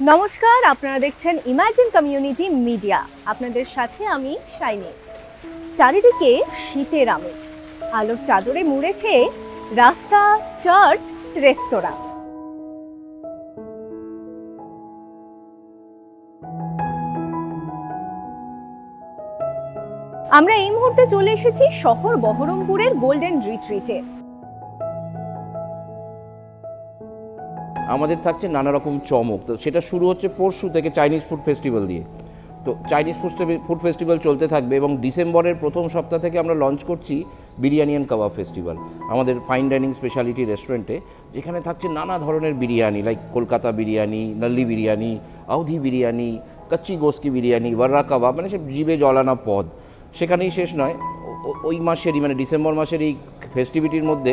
নমস্কার, আপনারা দেখছেন ইমাজিন কমিউনিটি মিডিয়া। আপনাদের সাথে আমি শাইনি। চারিদিকে শীতের আমেজ, আলোর চাদরে মুড়েছে রাস্তা, চার্চ, রেস্তোরাঁ। আমরা এই মুহূর্তে চলে এসেছি শহর বহরমপুরের গোল্ডেন রিট্রিটে। আমাদের থাকছে নানা রকম চমক। তো সেটা শুরু হচ্ছে পরশু থেকে চাইনিজ ফুড ফেস্টিভ্যাল দিয়ে। তো চাইনিজ ফুড ফেস্টিভ্যাল চলতে থাকবে এবং ডিসেম্বরের প্রথম সপ্তাহ থেকে আমরা লঞ্চ করছি বিরিয়ানি অ্যান্ড কাবাব ফেস্টিভ্যাল আমাদের ফাইন ডাইনিং স্পেশালিটি রেস্টুরেন্টে, যেখানে থাকছে নানা ধরনের বিরিয়ানি, লাইক কলকাতা বিরিয়ানি, নল্লি বিরিয়ানি, আউধি বিরিয়ানি, কাচ্চি গোস্কি বিরিয়ানি, ওয়ার্রা কাবাব, মানে সে জিভে জলানা পদ। সেখানেই শেষ নয়, ওই মাসেরই মানে ডিসেম্বর মাসের এই ফেস্টিভিটির মধ্যে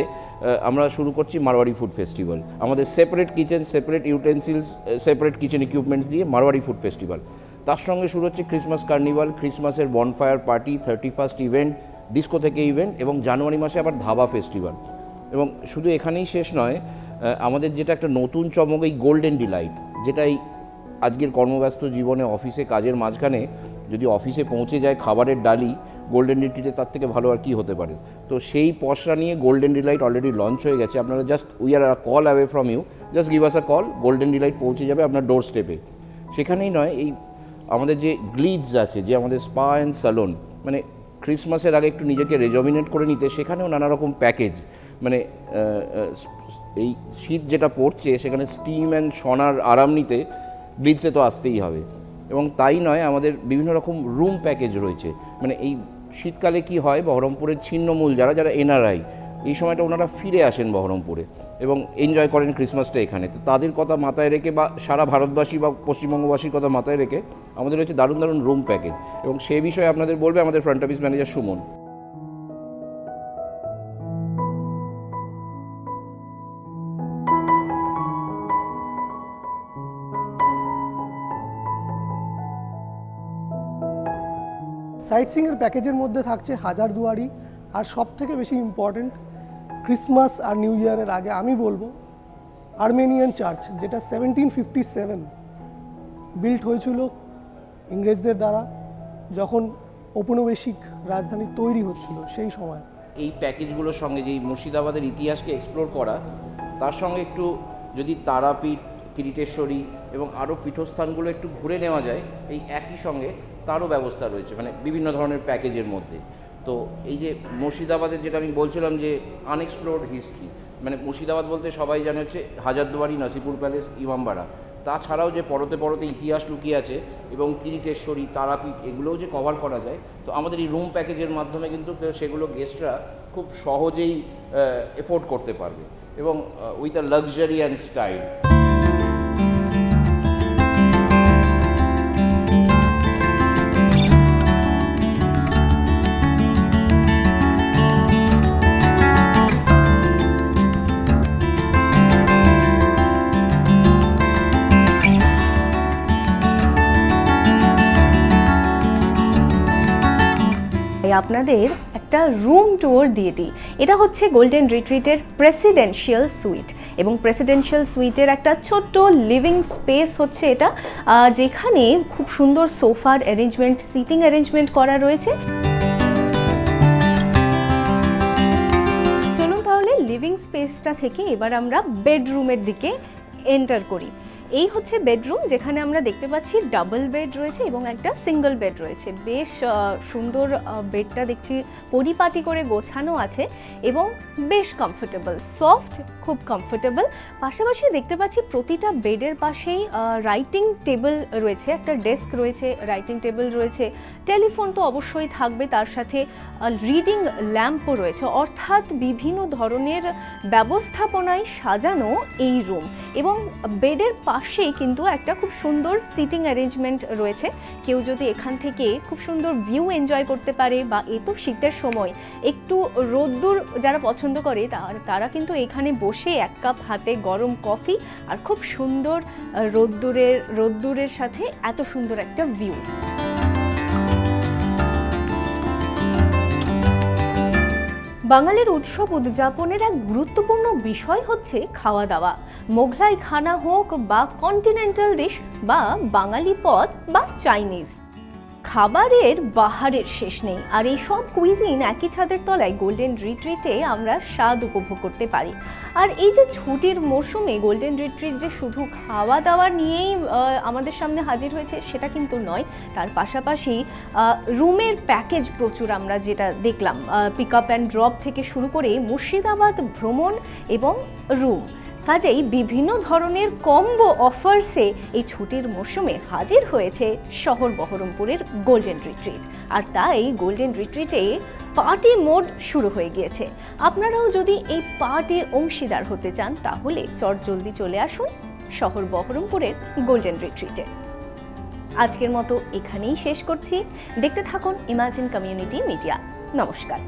আমরা শুরু করছি মারওয়াড়ি ফুড ফেস্টিভ্যাল। আমাদের separate kitchen, separate utensils, separate kitchen equipments দিয়ে মারওয়াড়ি ফুড ফেস্টিভ্যাল। তার সঙ্গে শুরু হচ্ছে ক্রিসমাস কার্নিভাল, ক্রিসমাসের bonfire party, 31st event, disco থেকে ইভেন্ট, এবং জানুয়ারি মাসে আবার ধাবা ফেস্টিভ্যাল। এবং শুধু এখানেই শেষ নয়, আমাদের যেটা একটা নতুন চমক, এই গোল্ডেন ডিলাইট, যেটা এই আজকের কর্মব্যস্ত জীবনে অফিসে কাজের মাঝখানে যদি অফিসে পৌঁছে যায় খাবারের ডালি, গোল্ডেন রিট্রিটে তার থেকে ভালো আর কি হতে পারে। তো সেই পসরা নিয়ে গোল্ডেন ডিলাইট অলরেডি লঞ্চ হয়ে গেছে। আপনারা just we are call away from you, just give us a call, golden delight পৌঁছে যাবে আপনার ডোর স্টেপে। সেখানেই নয়, এই আমাদের যে গ্লিডস আছে, যে আমাদের স্পা অ্যান্ড স্যালন, মানে ক্রিসমাসের আগে একটু নিজেকে রেজমিনেট করে নিতে, সেখানেও নানা রকম প্যাকেজ, মানে এই শীত যেটা পড়ছে সেখানে স্টিম অ্যান্ড সনার আরাম নিতে গ্লিডসে তো আসতেই হবে। এবং তাই নয়, আমাদের বিভিন্ন রকম রুম প্যাকেজ রয়েছে। মানে এই শীতকালে কি হয়, বহরমপুরের ছিন্নমূল যারা এনআরআই, এই সময়টা ওনারা ফিরে আসেন বহরমপুরে এবং এনজয় করেন ক্রিসমাসটা এখানে। তো তাদের কথা মাথায় রেখে বা সারা ভারতবাসী বা পশ্চিমবঙ্গবাসীর কথা মাথায় রেখে আমাদের রয়েছে দারুণ দারুণ রুম প্যাকেজ, এবং সে বিষয়ে আপনাদের বলবে আমাদের front office manager Suman. Sight সিইংয়ের প্যাকেজের মধ্যে থাকছে হাজারদুয়ারি, আর সব থেকে বেশি ইম্পর্ট্যান্ট ক্রিসমাস আর নিউ ইয়ারের আগে আমি বলবো আর্মেনিয়ান চার্চ, যেটা 1757 বিল্ট হয়েছিল ইংরেজদের দ্বারা, যখন ঔপনিবেশিক রাজধানী তৈরি হচ্ছিল সেই সময়। এই প্যাকেজগুলোর সঙ্গে যে মুর্শিদাবাদের ইতিহাসকে এক্সপ্লোর করা, তার সঙ্গে একটু যদি তারাপীঠ, কিরিটেশ্বরী এবং আরও পীঠস্থানগুলো একটু ঘুরে নেওয়া যায় এই একই সঙ্গে, তারও ব্যবস্থা রয়েছে মানে বিভিন্ন ধরনের প্যাকেজের মধ্যে। তো এই যে মুর্শিদাবাদের যেটা আমি বলছিলাম যে আনএক্সপ্লোর্ড হিস্ট্রি, মানে মুর্শিদাবাদ বলতে সবাই জানে হচ্ছে হাজারদুয়ারি, নাসিপুর প্যালেস, ইমামবাড়া, তাছাড়াও যে পরতে পরতে ইতিহাস লুকিয়ে আছে এবং কিরিটেশ্বরী, তারাপীঠ, এগুলোও যে কভার করা যায়। তো আমাদের এই রুম প্যাকেজের মাধ্যমে কিন্তু সেগুলো গেস্টরা খুব সহজেই এফোর্ড করতে পারবে এবং with a luxury and style. আপনাদের একটা রুম ট্যুর দিয়ে দিই। এটা হচ্ছে গোল্ডেন রিট্রিটের প্রেসিডেন্সিয়াল সুইট, এবং প্রেসিডেন্সিয়াল সুইটের একটা ছোট্ট লিভিং স্পেস হচ্ছে এটা, যেখানে খুব সুন্দর সোফার অ্যারেঞ্জমেন্ট, সিটিং অ্যারেঞ্জমেন্ট করা রয়েছে। চলুন তাহলে লিভিং স্পেসটা থেকে এবার আমরা বেডরুমের দিকে এন্টার করি। এই হচ্ছে বেডরুম, যেখানে আমরা দেখতে পাচ্ছি ডাবল বেড রয়েছে এবং একটা সিঙ্গল বেড রয়েছে। বেশ সুন্দর বেডটা দেখছি পরিপাটি করে গোছানো আছে এবং বেশ কমফোর্টেবল, সফট, খুব কমফোর্টেবল। পাশাপাশি দেখতে পাচ্ছি প্রতিটা বেডের পাশেই রাইটিং টেবিল রয়েছে, একটা ডেস্ক রয়েছে, রাইটিং টেবিল রয়েছে, টেলিফোন তো অবশ্যই থাকবে, তার সাথে রিডিং ল্যাম্পও রয়েছে। অর্থাৎ বিভিন্ন ধরনের ব্যবস্থাপনায় সাজানো এই রুম, এবং বেডের পাশেই কিন্তু একটা খুব সুন্দর সিটিং অ্যারেঞ্জমেন্ট রয়েছে। কেউ যদি এখান থেকে খুব সুন্দর ভিউ এনজয় করতে পারে, বা এ তো শীতের সময় একটু রোদ্দুর যারা পছন্দ করে তারা কিন্তু এখানে বসে এক কাপ হাতে গরম কফি আর খুব সুন্দর রোদ্দুরের সাথে এত সুন্দর একটা ভিউ। বাঙালির উৎসব উদযাপনের এক গুরুত্বপূর্ণ বিষয় হচ্ছে খাওয়া দাওয়া। মোগলাই খানা হোক বা কন্টিনেন্টাল ডিশ বা বাঙালি পদ বা চাইনিজ, খাবারের বাহারের শেষ নেই। আর এই সব কুইজিন একই ছাদের তলায় গোল্ডেন রিট্রিটে আমরা স্বাদ উপভোগ করতে পারি। আর এই যে ছুটির মরশুমে গোল্ডেন রিট্রিট যে শুধু খাওয়া দাওয়া নিয়েই আমাদের সামনে হাজির হয়েছে সেটা কিন্তু নয়, তার পাশাপাশি রুমের প্যাকেজ প্রচুর আমরা যেটা দেখলাম, পিক আপ অ্যান্ড ড্রপ থেকে শুরু করে মুর্শিদাবাদ ভ্রমণ এবং রুম, কাজেই বিভিন্ন ধরনের কম্বো অফার্সে এই ছুটির মরশুমে হাজির হয়েছে শহর বহরমপুরের গোল্ডেন রিট্রিট। আর তাই গোল্ডেন রিট্রিটে পার্টি মোড শুরু হয়ে গিয়েছে। আপনারাও যদি এই পার্টির অংশীদার হতে চান তাহলে চটজলদি চলে আসুন শহর বহরমপুরের গোল্ডেন রিট্রিটে। আজকের মতো এখানেই শেষ করছি। দেখতে থাকুন ইমাজিন কমিউনিটি মিডিয়া। নমস্কার।